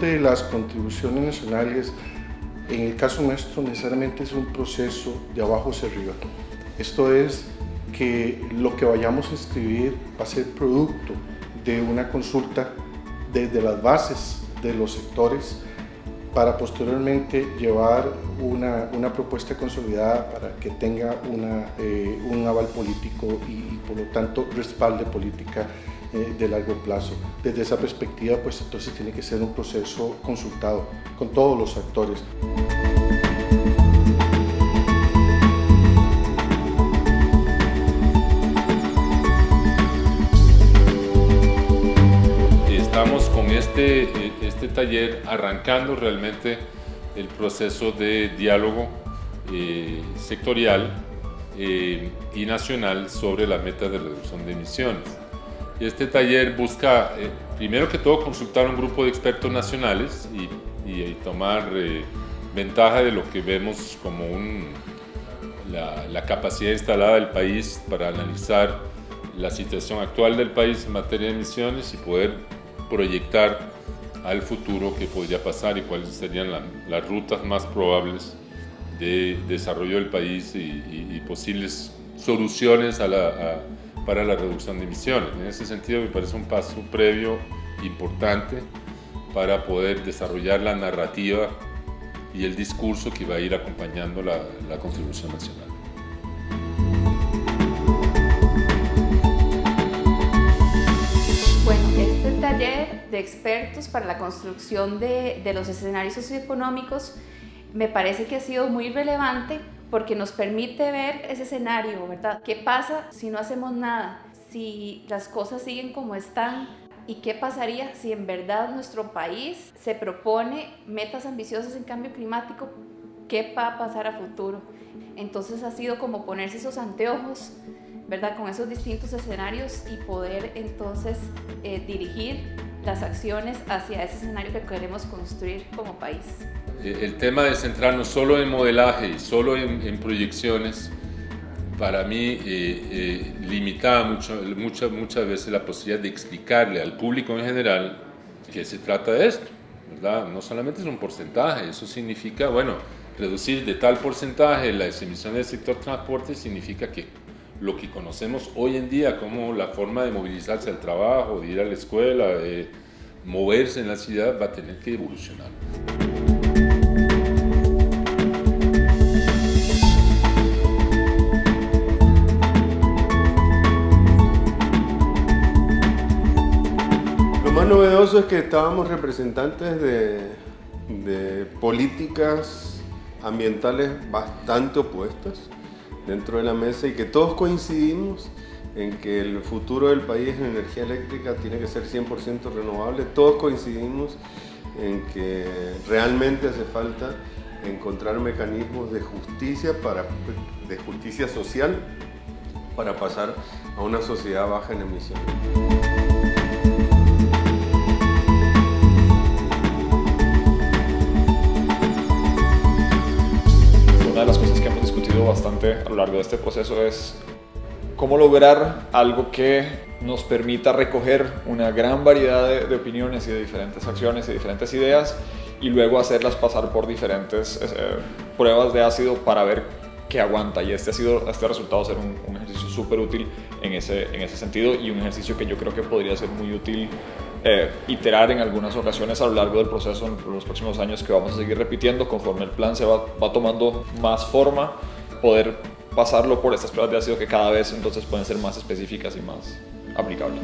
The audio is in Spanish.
de las contribuciones nacionales, en el caso nuestro necesariamente es un proceso de abajo hacia arriba. Esto es que lo que vayamos a escribir va a ser producto de una consulta desde las bases de los sectores para posteriormente llevar una propuesta consolidada para que tenga un aval político y por lo tanto respalde política de largo plazo. Desde esa perspectiva, pues entonces tiene que ser un proceso consultado con todos los actores. Estamos con este taller arrancando realmente el proceso de diálogo sectorial y nacional sobre las metas de reducción de emisiones. Este taller busca, primero que todo, consultar a un grupo de expertos nacionales y tomar ventaja de lo que vemos como la capacidad instalada del país para analizar la situación actual del país en materia de emisiones y poder proyectar al futuro qué podría pasar y cuáles serían las rutas más probables de desarrollo del país y posibles soluciones para la reducción de emisiones. En ese sentido me parece un paso previo importante para poder desarrollar la narrativa y el discurso que va a ir acompañando la contribución nacional. Bueno, este taller de expertos para la construcción de los escenarios socioeconómicos me parece que ha sido muy relevante porque nos permite ver ese escenario, ¿verdad? ¿Qué pasa si no hacemos nada? Si las cosas siguen como están, ¿y qué pasaría si en verdad nuestro país se propone metas ambiciosas en cambio climático? ¿Qué va a pasar a futuro? Entonces ha sido como ponerse esos anteojos, ¿verdad? Con esos distintos escenarios y poder entonces dirigir las acciones hacia ese escenario que queremos construir como país. El tema de centrarnos solo en modelaje y solo en proyecciones, para mí limitaba muchas veces la posibilidad de explicarle al público en general que se trata de esto, ¿verdad? No solamente es un porcentaje, eso significa, bueno, reducir de tal porcentaje las emisiones del sector transporte significa que lo que conocemos hoy en día como la forma de movilizarse al trabajo, de ir a la escuela, de moverse en la ciudad, va a tener que evolucionar. Lo más novedoso es que estábamos representantes de políticas ambientales bastante opuestas dentro de la mesa y que todos coincidimos en que el futuro del país en energía eléctrica tiene que ser 100% renovable. Todos coincidimos en que realmente hace falta encontrar mecanismos de justicia social para pasar a una sociedad baja en emisiones. Una de las cosas que hemos discutido bastante a lo largo de este proceso es cómo lograr algo que nos permita recoger una gran variedad de opiniones y de diferentes acciones y diferentes ideas y luego hacerlas pasar por diferentes pruebas de ácido para ver qué aguanta. Y este resultado ser un ejercicio súper útil en ese sentido y un ejercicio que yo creo que podría ser muy útil iterar en algunas ocasiones a lo largo del proceso en los próximos años, que vamos a seguir repitiendo conforme el plan se va tomando más forma, poder pasarlo por estas pruebas de ácido que cada vez entonces pueden ser más específicas y más aplicables.